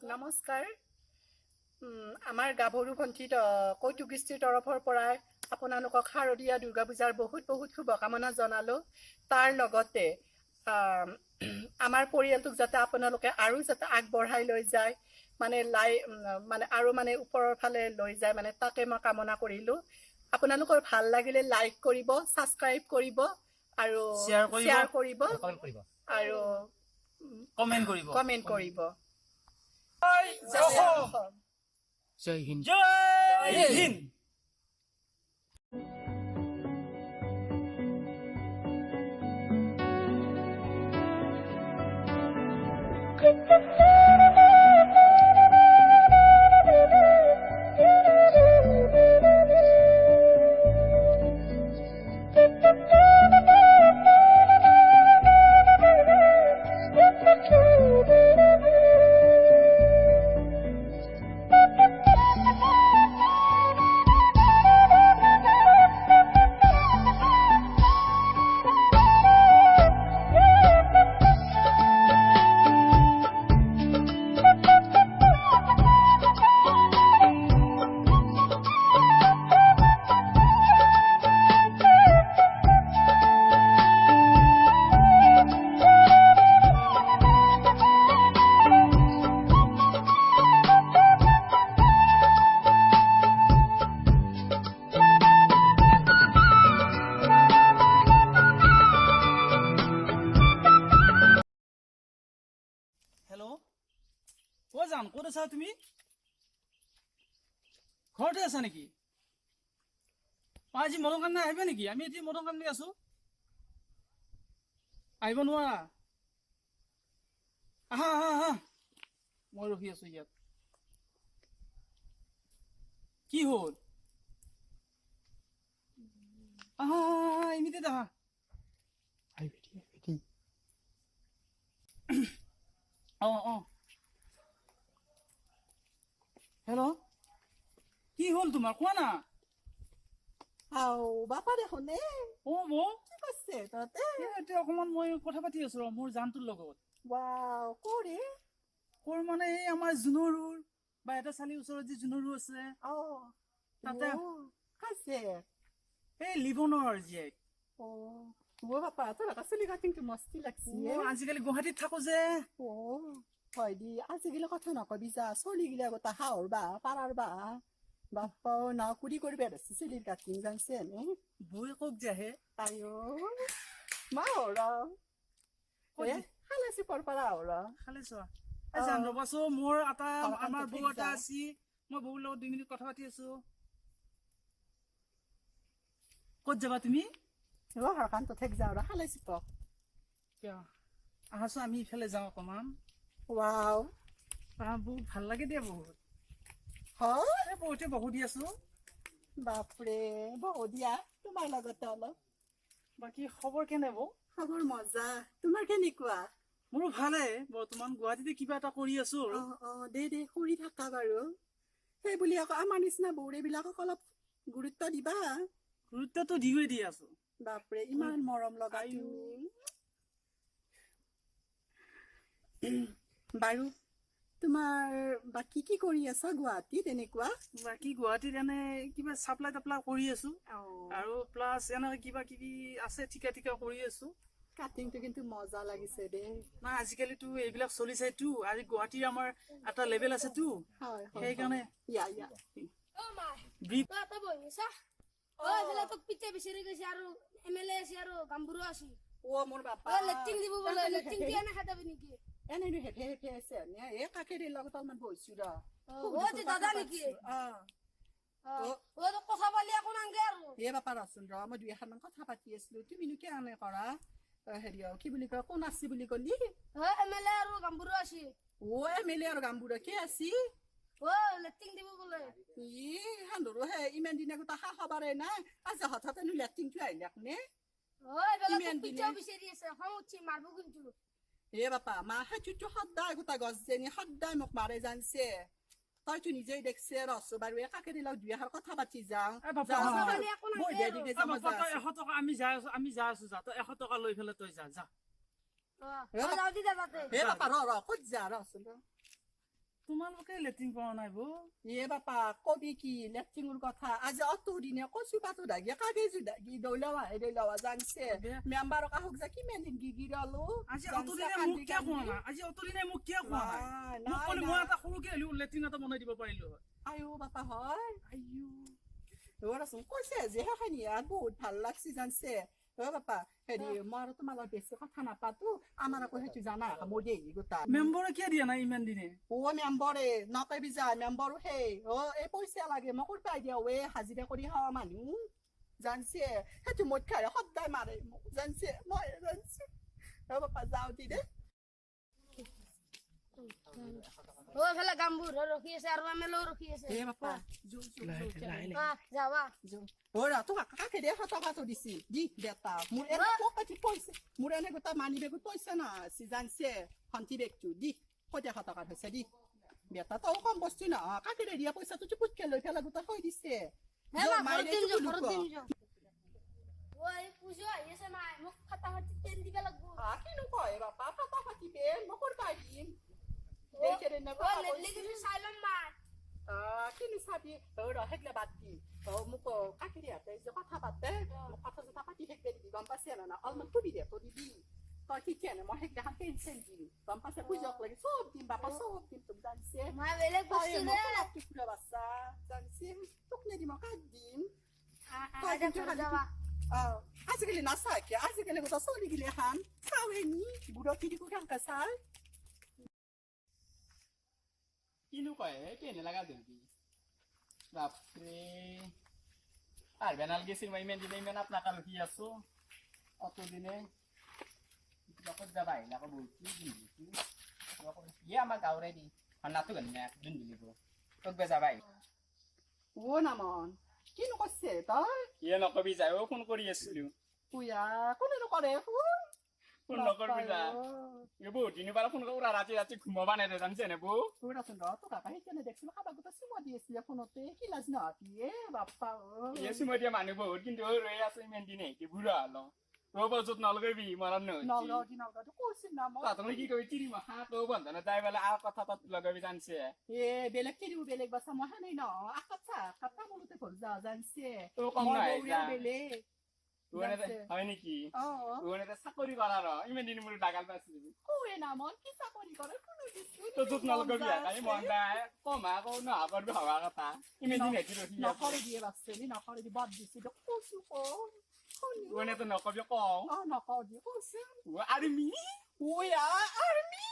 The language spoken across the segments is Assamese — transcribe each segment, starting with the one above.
নমস্কাৰ আমাৰ গাভৰু ভণ্টিত কৌতুকৃষ্টিৰ তৰফৰ পৰা আপোনালোকক শাৰদীয়া দুৰ্গা পূজাৰ বহুত বহুত শুভকামনা জনালো তাৰ লগতে আমাৰ পৰিয়ালটোক যাতে আপোনালোকে আৰু যাতে আগবঢ়াই লৈ যায় মানে আৰু মানে ওপৰৰ ফালে লৈ যায় মানে তাকে মই কামনা কৰিলো আপোনালোকৰ ভাল লাগিলে লাইক কৰিব সাবস্ক্ৰাইব কৰিব আৰু শ্বেয়াৰ কৰিব আৰু কমেন্ট কৰিব জয় হিন্দ জয় হিন্দ ক'ত আছা তুমি ঘৰতে আছা নেকি আজি মদন কান্দে আহিবা নেকি আমি এতিয়া মদন কান্দি আছো আহিব নোৱাৰা আহা আহা আহা মই ৰখি আছো ইয়াত কি হ'ল আহা আহা ইমিডিয়েট আহা অ হেল্ল' কি হ'ল তোমাৰ কোৱা না বাপা দেখোন বৌ কি কৈছে তহঁতে এতিয়া অকমান মই কথা পাতি আছো মোৰ জানটোৰ লগত কৰ মানে এই আমাৰ জুনৰুৰ বা এটা চালি ওচৰত যি জুনৰু আছে তাতে কাছে এই লিবনৰ জীয়েক বাপা তোৰ চুলি কাটিংটো মস্তি লাগছি আজিকালি গুৱাহাটীত থাকো যে হয় দি আজিকালি কথা নকবি যা চলি গিলা গোটা হাওৰ বা পাৰাৰ বা বাপ্পা না কুড়ি করবে চুলির কাটিং জানছে বই কক যাহে তাইও মা ওরা খালাসি পর পারা ওরা খালে চোৱা জান ৰবাছো মোৰ এটা আমাৰ বৌ এটা আছে মই বৌৰ লগত 2 মিনিট কথা পাতি আছো ক'ত যাবা তুমি হৰকান তো থেক যাও খালাসি পক কিয় আহাছো আমি ইফালে যাওঁ অকমান ওয়াও বহুত ভাল লাগে দিয়া বহুত হয় বহুতে বহু দি আছো বাপৰে বহু দিয়া তোমাৰ লগতে অলপ বাকি খবৰ কেনে বৌ খবৰ মজা তোমাৰ কেনেকুৱা মোৰো ভালে বৰ্তমান গুৱাহাটীতে কিবা এটা কৰি আছো দে কৰি থাকা বাৰু সেই বুলি আকৌ আমাৰ নিচিনা বৌৰে বিলাকক অলপ গুৰুত্ব দিবা গুৰুত্বটো দিওয়ে দি আছো বাপৰে ইমান মৰম লগা বাৰু তোমাৰ বাকি কি কৰি আছা গুৱাহাটীত এনেকুৱা বাকি গুৱাহাটীত এনে কিবা সাপ্লাই টাপ্লাই কৰি আছো আৰু প্লাস এনে কিবা কিবি আছে ঠিকা কৰি আছো কাটিংটো কিন্তু মজা লাগিছে দে না আজিকালি তো এইবিলাক চলিছে তো আজি গুৱাহাটীৰ আমাৰ এটা লেভেল আছে তো সেই কাৰণে ইয়া ও মা ব্ৰিফ তা বহিছা এফালে তোক পিছে বিচাৰি গৈছে আৰু এমএলএ আছে আৰু গাম্বুৰু আছে মোৰ বাপা লেটিং দিব বলে লেটিং দিয়া না খাতাবি নেকি এনেই হেঠে আছে এ কাকেৰি লগত অলপমান বহিছো ৰ যে দাদা নেকি তো কথা পালি আকৌ নাংগে আৰু বাপা ৰচোন ৰ মই 2 এখন কথা পাতি আছিলো তুমিনো কি আনে কৰা হেৰি কি বুলি কয় কোন আছে বুলি কলি এমএলএ আৰু গাম্বুৰু আছে এমএলএ আৰু গাম্বুৰু কি আছে লেটিং দিব বলে হান্দৰো হে ইমান দিনে গোটা খবৰে নাই আজি হঠাৎ লেটিংটো আহিলে নে ইমান দিনে বিচাৰি আছে খং উঠি মাৰব কিন্তু বাপা মা সেইটো সদায় গোটা গছজনী সদায় মোক মাৰে জানছে তইতো নিজেই দেখছে ৰছো বাৰু কাকেৰি লগ 2 এষাৰ কথা পাতি যাওঁ আমি যাই আছো যা তই 100 টকা লৈ ফেলে তই যা বাপা ৰ ক'ত যা ৰচোন তোমালোকে লেট্ৰিন কৰা নাই বৌ বাপা কবি কি লেট্ৰিঙৰ কথা আজি অত দিনে কচু পাতো দাগি কাগে দাগি দৌলাৱা জানছে মেম্বাৰৰ কাহক যা কিমান দিন গিগিৰালো আজি অতদিনে মোক কিয় খোৱা নাই আজি অতদিনে মোক কিয় খোৱা নাই মোক ক'লে মই এটা সৰুকে হ'লেও লেট্ৰিন এটা বনাই দিব পাৰিলো হয় আয়ো বাপা হয় আয়ো ৰচোন কৈছে যে সেইখিনি বহুত ভাল লাগছি জানছে বাপা হেৰি মই আৰু তোমালোকৰ বেছি কথা নাপাতো আমাৰ আকৌ সেইটো জানা মোৰ দেই গোটা মেম্বাৰে কিয় দিয়া নাই ইমান দিনে মেম্বৰে নকবি যা মেম্বৰো সেই এই পইচা লাগে মই ক'ত পাই দিয়া হাজিৰা কৰি খাৱা মানুহ জানছে সেইটো মই খাই সদায় মাৰে মোক জানছে মই জানছে বাপা যাওঁ দি দে ফেলে গাম্বুৰ ৰখি আছে আৰু এমেলেও ৰখি আছে বাপা যাবা তোক কাকে দে টকাটো দিছি দি দেতা মোৰ এনে পকেটত পইচা মোৰ এনে গোটা মানি বেগত পইচা না আছে জানছে ভণ্টি বেগটো দি কত 100 টকা হৈছে দি বেটা তও কম বস্তু না কাকে দিয়া পইচাটো চুপুটকে লৈ ফেলা গোটা থৈ দিছে পুজো আহি আছে মাই মোক ফাটাফাটি তেল দিবা লাগব কিনো কয় বাপা ফাটাফাটি বেন মই ক'ত পাই দিম চাইলম মাই কিনো চাবি সেইগিলা বাদ দি মোক কাকি দিয়াতে যে কথা পাতে মোক কথা চথা পাতি থাকিব দিবি গম পাইছে না অলপমান সুবিধা তো দিবি তই শিকেনে মই সেইগিলাখান পেঞ্চন দিম গম পাইছে পুজক লাগি চব দিম বাপা চব দিম তোক জানছে ফুৰা বাচ্চা জানছে তোক নিদিম কাক দিম আজিকালি নাচাকে আজিকালি গোটা চলি গিলে খান চাৱে নি বুঢ়া তিৰিকো খানকা চাই কিনো কয় কেনে লাগা দিবি বাপৰে পারবে না গেছিল মই ইমান দিনে ইমান আপনার কাল কি আছো অত দিনে যখন যাবাই লাগা বলছি দিন আমার গাওরে দি নাতো গান না দিন দিলিব তোক বে যাবাই নামন কিনো করছে তই নকবি যাই ফোন কৰি আছিলো কোনে নকৰে ফোন নকৰবি যা বহুত দিন বাৰ ফোন কৰা ৰাতি ৰাতি ঘুমাবা নাই জানছে নে বৌ তোৰাচোন তোক সেইকাৰণে দেখিছিলো খাবা গোটা চুমা দি আছিলে ফোনতে কি লাজ নহতি বাপ্পা চুমা দিয়া মানুহ বহুত কিন্তু ৰৈ আছে ইমান দিনে কি বুঢ়া হলো ৰব যত নলগাবি মৰণ নলগি কৈছিল না মই তুমি কি কবি তিৰি মাহা তো বন্ধ না তাই বেলা আৰু কথা তাত লগাবি জানছে বেলেগ তিৰিও বেলেগ বাচ্চা মহা নাই ন আকাছা কাটা মলতে ঘৰ যা জানছে কম নাই বেলেগ হয় নেকি চাকৰি কৰাৰ ইমান দিন মোৰ ডাগাল পাইছিলো কোৱে নামন কি চাকৰি কৰে কোনো তোক নলগাবি মন কমা আকৌ নহা কৰবি হবা কথা ইমান দিন হেঁতি ৰখি নকৰে দিয়ে বাচ্চা নকৰে দি বাদ দিছি কৈছো তো নকবি কওঁ নকওঁ দি কৈছে আৰ্মি আৰ্মি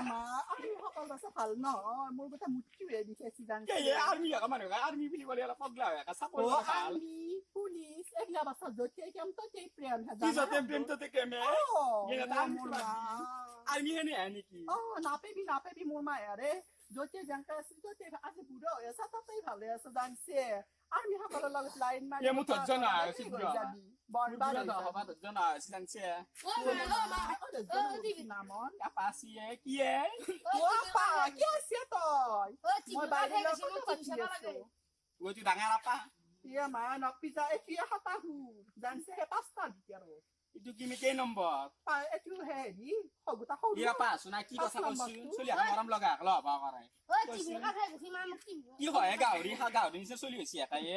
মা আৰ্মি সকল বাচ্চা ভাল নহয় মোৰ কথা মুঠিয়ে দিছে জানছে আৰ্মি মানুহ আৰ্মি বুলি ক'লে অলপ পগলা হয় চাকৰি আৰ্মি পুলিচ এগলা বাচ্চা য'তে কেম ত'তে প্ৰেম প্ৰেম ততে কেমে আৰ্মি হেনে নেকি নাপেবি মোৰ মায়াৰে য'তে যেনকা আছে ত'তে আজি বুঢ়া হৈ আছে তাতেই ভালে আছে জানছে আৰ্মি সকলৰ লগত লাইন মাৰি মোৰ ধৈৰ্য নাই বৰবাদ হবা ধৈৰ্য নাই জানছে নামন পাচিয়ে কি কি আছে তই মই বাহিৰৰ কথা পাতি আছো তুই ডাঙৰ আপা মা নকপিজা এতিয়া হতাহু জানছে হে 5টা ভিতৰত এইটো কি কেই নম্বৰ এইটো হেৰি সগুতা সৰু পাছ না কি কথা কৈছো চলি মৰম লগা লবা কৰে কি হয় গাহৰি নিচে চলি হৈছে এটাই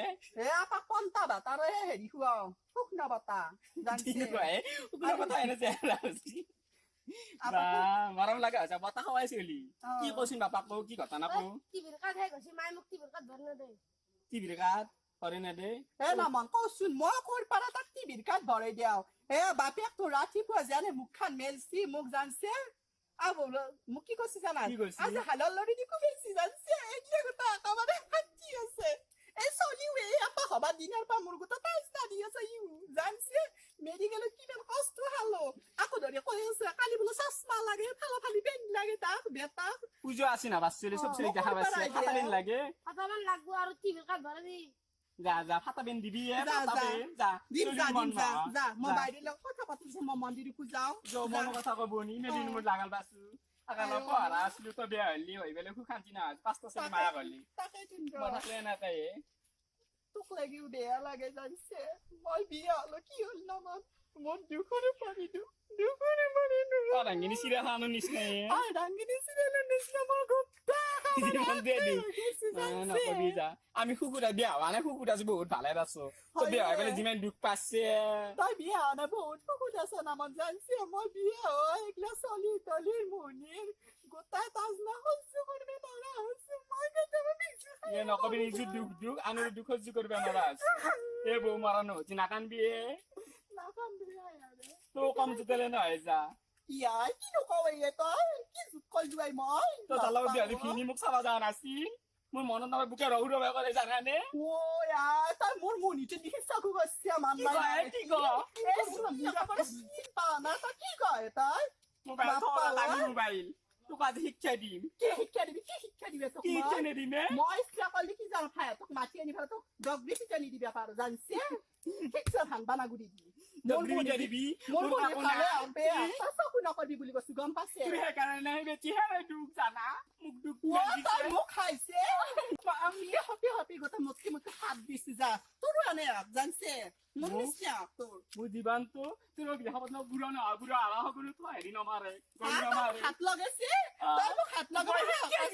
আপা কণ্টা বাটাৰ হেৰি খুৱাও শুকনা বাটা জানছে মৰম লগা হৈছে বতা খাৱাই চলি কি কৈছিল বাপাক কি ঘটনা কওঁ টিভিৰ কাঠ কৰে নেদে নামন কচোন মই কৰ পাৰা তাক টিভিৰ কাঠ ভৰাই দিয়াও বাপেক তো ৰাতিপুৱা জানে মুখখন মেলছি মোক জানছে মোক কি কৈছে জানা আজি হালৰ লৰি দি কৈছি জানছে এইগিলা গোটা একেবাৰে হাতি আছে এই চলিও আপা হবা দিনৰ পৰা মোৰ গোটা তাজনা দি আছে জানছে মেডিকেলত কিমান কষ্ট হালো আকৌ ধৰি কৈ আছে কালি বোলে চশমা লাগে ফালি পেন লাগে তাক বেটাক পুজো আছে না বাচ্চালি সব চলি দেখা পাচ্ছে ফাটা পেন লাগে লাগবো আৰু টিভিৰ কাঠ ভৰাই দি যা ফাটা পেন দিবি মই বাইরের লোক কথা পাতিছে মই মন্দিরকু যাও মন কথা কব নি মেদিন মোৰ লাগাল বাসু আগাল পঢ়া আসলো তো বেয়া হলি হই বেলে খুব শান্তি না 5টা ছেলে মায়া গলি তাকে চিন্তা মই থাকলে না তাই তোক লাগিও বেয়া লাগে জানছে মই বিয়া হলো কি হল না মন দুখরে পারি দুখরে পারি রাঙ্গিনী সিরিয়াল হানো নিসনে রাঙ্গিনী সিরিয়ালের নিসনা আমার জীবন দিয়ে দিম নকবি যা আমি কুকুরা বিয়া হওয়া নাই কুকুরা যে বহুত ভালে আছো তো বিয়া হয়ে পেলে যিমান দুখ পাচ্ছে তাই বিয়া না বহুত বহুত আছে না মন জানছি মই বিয়া হয় এগুলা চলি তলির মনির গোটাই তাজ না হচ্ছে করবে না হচ্ছে মই কেটে দিছি এ নকবি নিজে দুখ দুখ আনুর দুঃখ সহ্য করবে আমরা এ বউ মারানো হচ্ছে না কান বিয়ে না কাম বিয়া আরে তো কম জুতেলে নয় যা ইয়া কি নকও এই তো কি জুত কল দুই মই তো তালাও বিয়া দেখিনি মোক চাবা যা নাছি মোৰ মনত নহয় বুকে ৰৌ ৰৌ কৰে জানানে ও ইয়া তাই মোর মনিতে দেখি চাকু গছে মান নাই কি ক এই মুরা করে পা না তা কি কয় তাই মোবাইল থোৱা লাগি মোবাইল তোক আজি শিক্ষা দিম কি শিক্ষা দিবি তোক কি শিক্ষা নিদিমে মই ইচ্ছা করলে কি জানো খায় তোক মাতি আনি ফেলে তোক ডগরি শিক্ষা নি দিবি পারো জানছে শিক্ষা ধান বানা গুড়ি দি ডগরি নিদিয়া দিবি মোর মোৰ মনে কাকো খালে নাই। আৰ বেয়া চাকু নকৰবি বুলি কৈছো গম পাছে তুই সেইকাৰণে বেছি হেৰে দুখ জানা মোক দুখ ও তাই মোক খাইছে আমি হপি গোটা মুখে হাত দিছি যা তোর আনে জানছে মোর নিশ্চয় তোর মোৰ জীৱনটো তোৰ বিয়া হবত বুঢ়া নহয় বুঢ়া আৰা হবনো তো হেৰি নমাৰে গৰি নমাৰে হাত লগাইছে তাই মোক হাত লগাইছে আর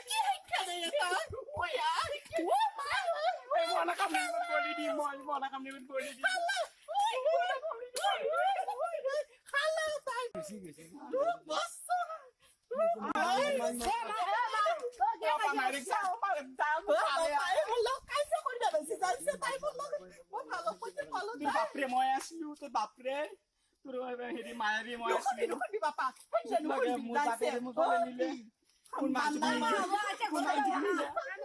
কি শিক্ষা দে তাই ও ইয়ার ও মা এই মনা কাম নিবত গলি দি মই মনা কাম নিবত গলি দি খালা তাই বেছি বেছি বস বাপৰে মই আছিলো তোৰ বাপৰে তোৰ হেৰি মায়াৰী মই আছিলো মোৰ বাপেৰে মোক নিলে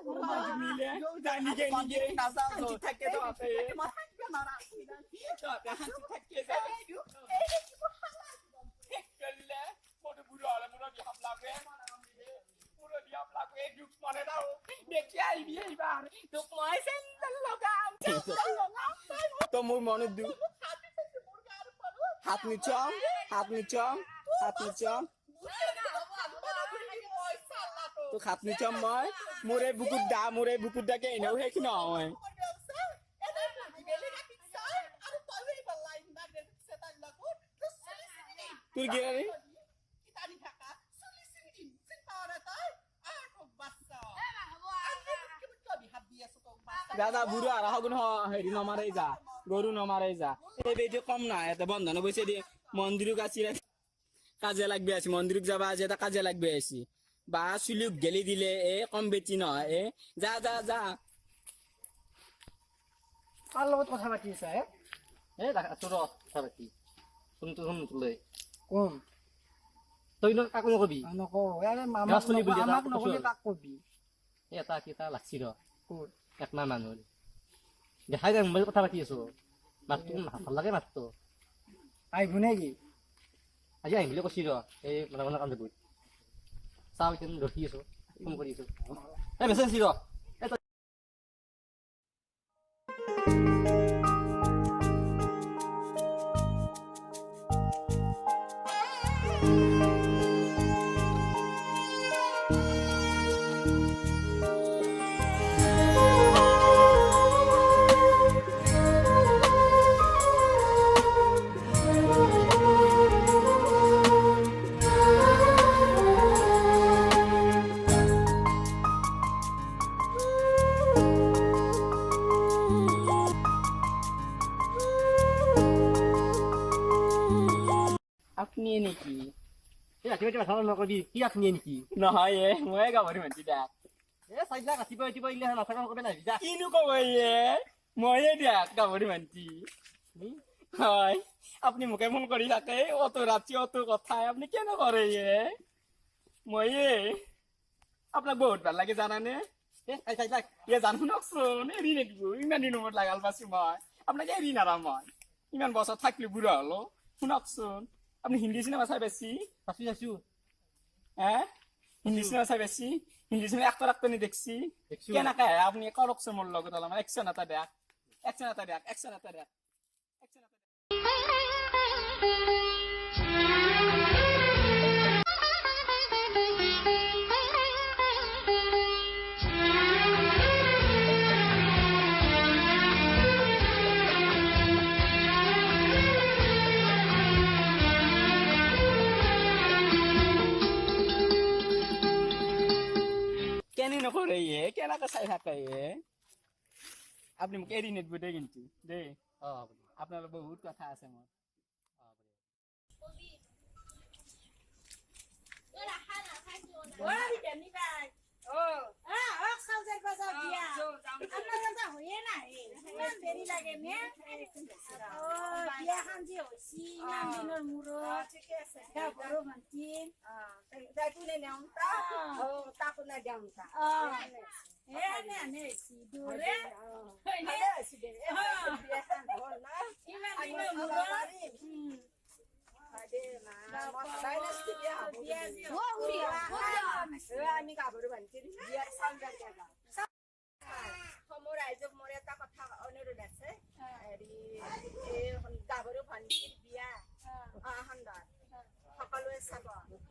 মোৰ মাজু নিলে যাই নিজে নিজে শান্তি থাকে তহঁতে শান্তি থাকে যায় কৰিলে মইতো বুঢ়া হ'লে মোৰ বিয়া লাগে মোৰ বিয়া লাগে দুখ মনে দাও দেখি আহিবি এইবাৰ তোক মই চেণ্ডেল লগাম তো মোৰ মনত দুখ হাত নিচম তোক হাত নিচম মই মোৰ এই বুকুত দাকে এনেও সেইখিনি নহয় তোৰ গিৰাৰী দাদা বুঢ়া আৰু হগুন হেৰি নমাৰে যা গৰু নমাৰে যা এই বেটি কম নাই এটা বন্ধন বসে দিয়ে মন্দিরক আছি কাজে লাগবে আছি মন্দিরক যাবা আছে এটা কাজে লাগবে আছি বা চুলিক গেলি দিলে এ কম বেটি নহয় এ যা যা যা কাৰ লগত কথা পাতি আছা তোৰ কথা পাতি শুনতো লৈ কোন তই কাকো নকবি নকওঁ ইয়াৰে গাছ পুলি বুলি এটা আমাক নকলি কাক কবি এটা কিটা লাগছি ৰ ক'ত একমাহ মানুহ দেখাই যায় মোবাইল কথা পাতি আছো মাতটো ভাল লাগে মাতটো আহিব নেকি আজি আহিম বুলি কৈছি ৰ এই মানে কাম যাব চাওঁ এতিয়া ৰখি আছো ফোন কৰি আছো এই মেছেজ দিছি ৰ আপনি নেকি এই ৰাতিপুৱা মাথা নকবি কি আপুনি নেকি নহয় এ মই গাভৰি মাতি দাক এই চাইলা ৰাতিপুৱা ৰাতিপুৱা ইলে মাথা কাম কৰিব নাহিবি যা কিনো কব এ ময়ে দিয়াক গাভৰি মাতি হয় আপনি মোকে ফোন কৰি থাকে অত ৰাতি অত কথাই আপনি কেন কৰে এ ময়ে আপোনাক বহুত ভাল লাগে জানানে এই চাইলা এ জান শুনকচোন এৰি নিদিব ইমান দিনৰ মূৰত লাগাল পাইছো মই আপোনাক এৰি নাৰাম মই ইমান বছৰ থাকিলো বুঢ়া হলো শুনকচোন আপনি হিন্দী চিনেমা চাই বেছি চাইছো হিন্দী চিনেমা চাই বেছি হিন্দী চিনেমা এক্টৰ নি দেখছি কেনেকে আপনি কৰকচোন মোৰ লগত অলপমান একশন এটা দিয়ক আমনি নকৰে কেনেকৈ চাই থাকে আপুনি মোক এৰি নিদিব দেই কিন্তু দেই আপোনাৰ বহুত কথা আছে মোৰ আমি গাভৰু ভণ্টিৰ বিয়াৰ চাউল মোৰ ৰাইজক মোৰ এটা কথা অনুৰোধ আছে হেৰি গাভৰু ভণ্টিৰ বিয়া সুন্দৰ সকলোৱে চাব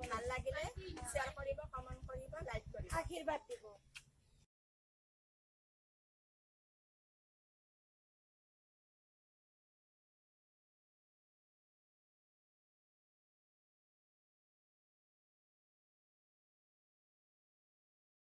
ভাল লাগিলে শ্বেয়াৰ কৰিব কমেণ্ট কৰিব লাইক কৰিব আশীৰ্বাদ দিব